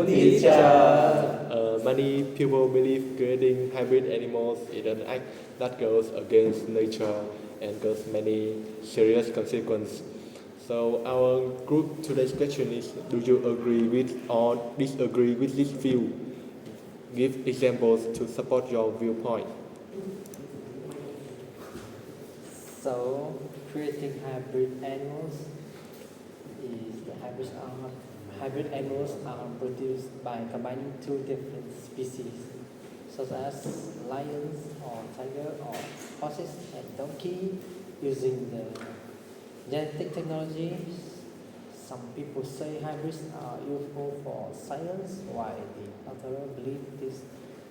teacher. Many people believe creating hybrid animals is an act that goes against nature and causes many serious consequences. So our group today's question is: do you agree with or disagree with this view? Give examples to support your viewpoint. So, creating hybrid animals is the hybrid animals are produced by combining two different species, such as lions or tiger or horses and donkey, using the genetic technology. Some people say hybrids are useful for science, while the others believe this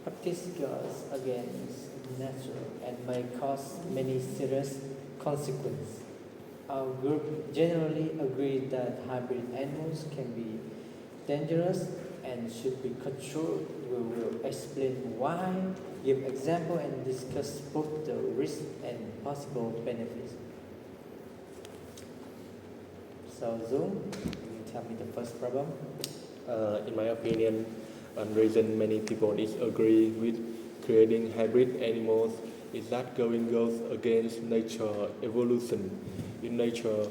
practice goes against nature and may cause many serious consequences. Our group generally agree that hybrid animals can be dangerous and should be controlled. We will explain why, give example, and discuss both the risks and possible benefits. So Zoom, can you tell me the first problem? In my opinion, one reason many people disagree with creating hybrid animals is that going goes against nature evolution. In nature,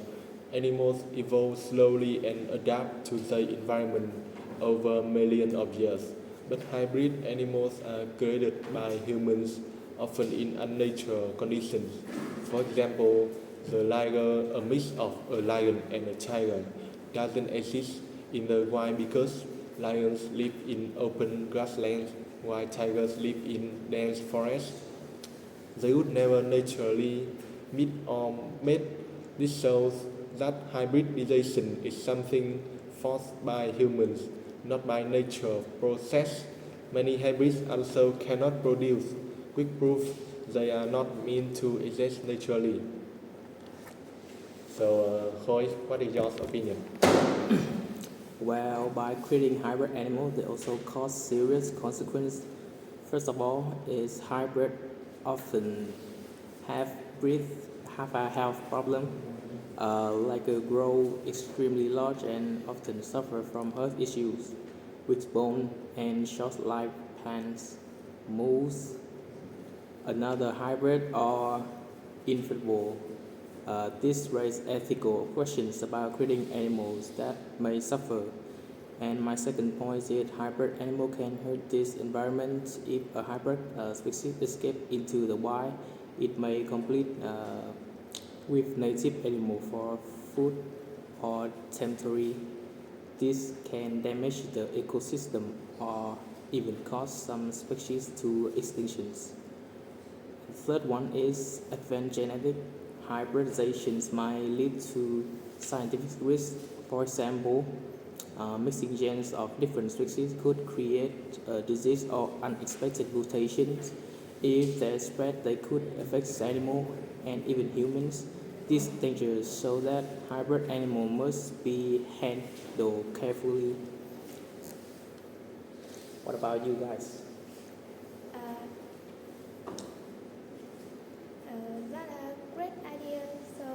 animals evolve slowly and adapt to the environment over millions of years. But hybrid animals are created by humans, often in unnatural conditions. For example, the liger, a mix of a lion and a tiger, doesn't exist in the wild because lions live in open grasslands while tigers live in dense forests. They would never naturally meet or mate. This shows that hybridization is something forced by humans, not by nature process. Many hybrids also cannot produce, quick proof they are not meant to exist naturally. So, Khoi, what is your opinion? Well, by creating hybrid animals, they also cause serious consequences. First of all, is hybrid often have breath have a health problem, like grow extremely large and often suffer from health issues, with bone and short lifespans. Moose, another hybrid, are infertile. This raises ethical questions about creating animals that may suffer. And my second point is hybrid animal can hurt this environment. If a hybrid species escape into the wild, it may compete with native animal for food or territory. This can damage the ecosystem or even cause some species to extinctions. The third one is advanced genetic hybridizations might lead to scientific risks. For example, mixing genes of different species could create disease or unexpected mutations. If they spread, they could affect animals and even humans. These dangers show that hybrid animals must be handled carefully. What about you guys? Uh, that's a great idea. So,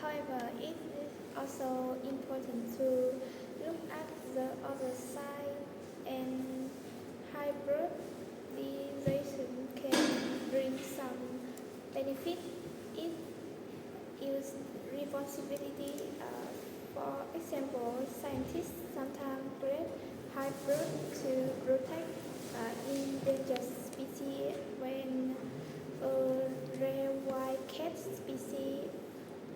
however, it is also important to look at the other side, and hybridization can bring some benefit. It is responsibility. For example, scientists sometimes create hybrid to protect endangered species when a rare wild cat species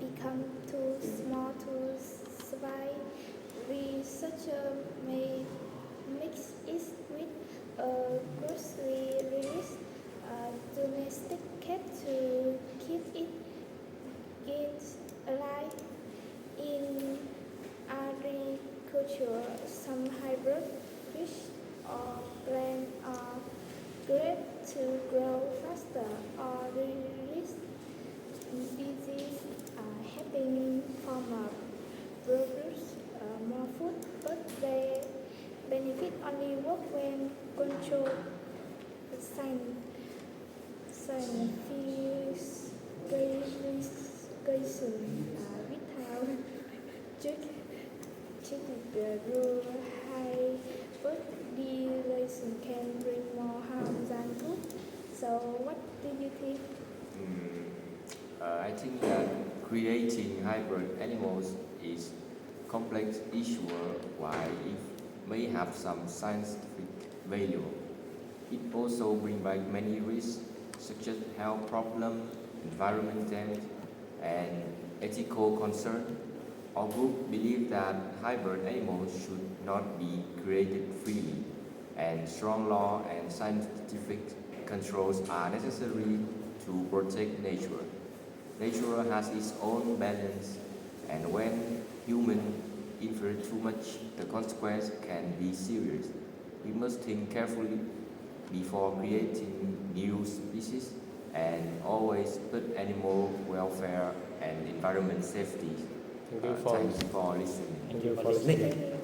become too small to survive. Researchers may mix it with a grocery release domestic cat to keep it gains alive. In agriculture, some hybrid fish or plant are great to grow faster or release disease, helping farmers produce more food, but they benefit only work when controlled. Scientification without strict typical rule hybrid relation can bring more harm than good. So what do you think? I think that creating hybrid animals is complex issue while it may have some scientific value. It also brings back many risks such as health problems, environment damage, and ethical concern. Our group believe that hybrid animals should not be created freely, and strong law and scientific controls are necessary to protect nature. Nature has its own balance, and when humans interfere too much, the consequence can be serious. We must think carefully before creating new species and always put animal welfare and environment safety. Thank you for Thanks for listening. Thank you for listening.